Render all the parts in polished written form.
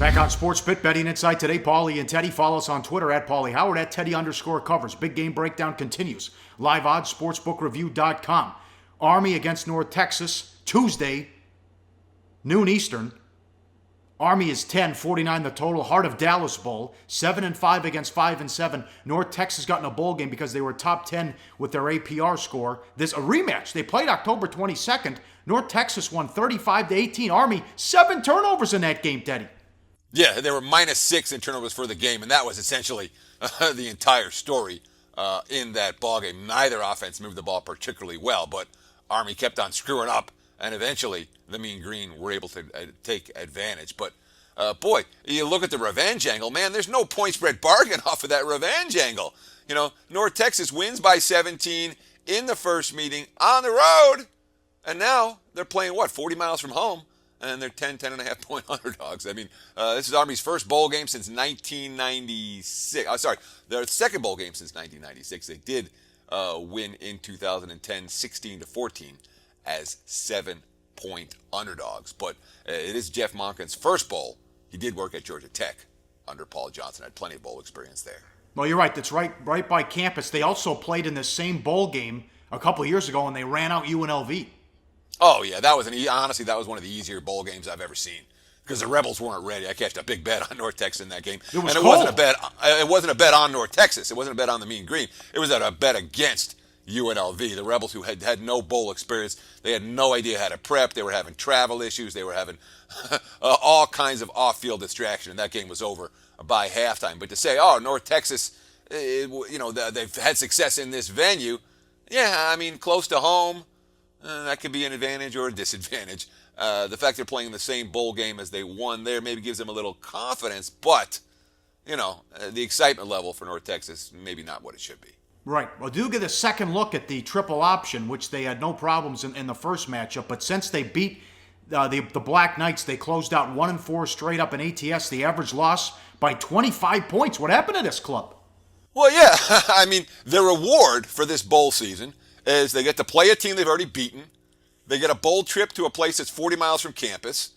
Back on Sportsbook, betting insight today. Pauly and Teddy. Follow us on Twitter at Pauly Howard, at Teddy_covers. Big game breakdown continues. Live odds, sportsbookreview.com. Army against North Texas, Tuesday, noon Eastern. Army is 10-49 the total. Heart of Dallas Bowl, 7-5 against 5-7. North Texas got in a bowl game because they were top 10 with their APR score. This a rematch. They played October 22nd. North Texas won 35-18. Army 7 turnovers in that game, Teddy. Yeah, they were -6 in turnovers for the game, and that was essentially the entire story in that ballgame. Neither offense moved the ball particularly well, but Army kept on screwing up, and eventually the Mean Green were able to take advantage. But, boy, you look at the revenge angle, man, there's no point spread bargain off of that revenge angle. You know, North Texas wins by 17 in the first meeting on the road, and now they're playing, 40 miles from home? And they're 10.5 point underdogs. I mean, this is Army's first bowl game since 1996. Their second bowl game since 1996. They did win in 2010, 16-14 as 7-point underdogs. But it is Jeff Monken's first bowl. He did work at Georgia Tech under Paul Johnson. Had plenty of bowl experience there. Well, you're right. That's right by campus. They also played in the same bowl game a couple of years ago, and they ran out UNLV. Oh, yeah, honestly, that was one of the easier bowl games I've ever seen because the Rebels weren't ready. I cashed a big bet on North Texas in that game. It was cold. Wasn't a bet. It wasn't a bet on North Texas. It wasn't a bet on the Mean Green. It was a bet against UNLV. The Rebels, who had no bowl experience, they had no idea how to prep. They were having travel issues. They were having all kinds of off-field distraction, and that game was over by halftime. But to say, North Texas, they've had success in this venue, yeah, I mean, close to home. That could be an advantage or a disadvantage. The fact they're playing the same bowl game as they won there maybe gives them a little confidence, but, the excitement level for North Texas, maybe not what it should be. Right. Well, do get a second look at the triple option, which they had no problems in the first matchup, but since they beat the Black Knights, they closed out 1-4 straight up in ATS. The average loss by 25 points. What happened to this club? Well, yeah, I mean, the reward for this bowl season is they get to play a team they've already beaten. They get a bowl trip to a place that's 40 miles from campus.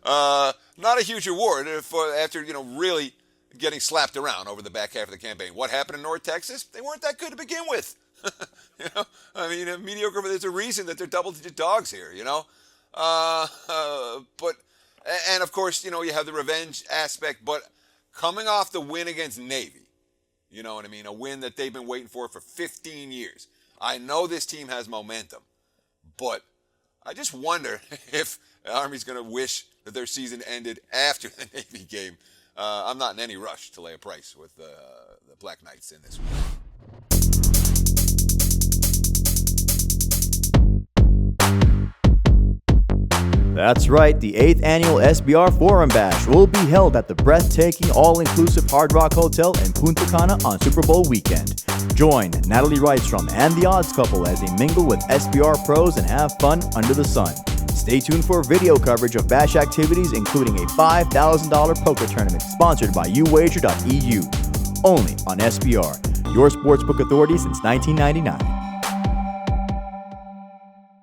Not a huge reward after, really getting slapped around over the back half of the campaign. What happened in North Texas? They weren't that good to begin with. Mediocre, but there's a reason that they're double-digit dogs here, But, and of course, you have the revenge aspect, but coming off the win against Navy, you know what I mean? A win that they've been waiting for 15 years. I know this team has momentum, but I just wonder if Army's going to wish that their season ended after the Navy game. I'm not in any rush to lay a price with the Black Knights in this one. That's right, the 8th annual SBR Forum Bash will be held at the breathtaking all-inclusive Hard Rock Hotel in Punta Cana on Super Bowl weekend. Join Natalie Rydstrom and the Odds Couple as they mingle with SBR pros and have fun under the sun. Stay tuned for video coverage of Bash activities, including a $5,000 poker tournament sponsored by uwager.eu. Only on SBR, your sportsbook authority since 1999.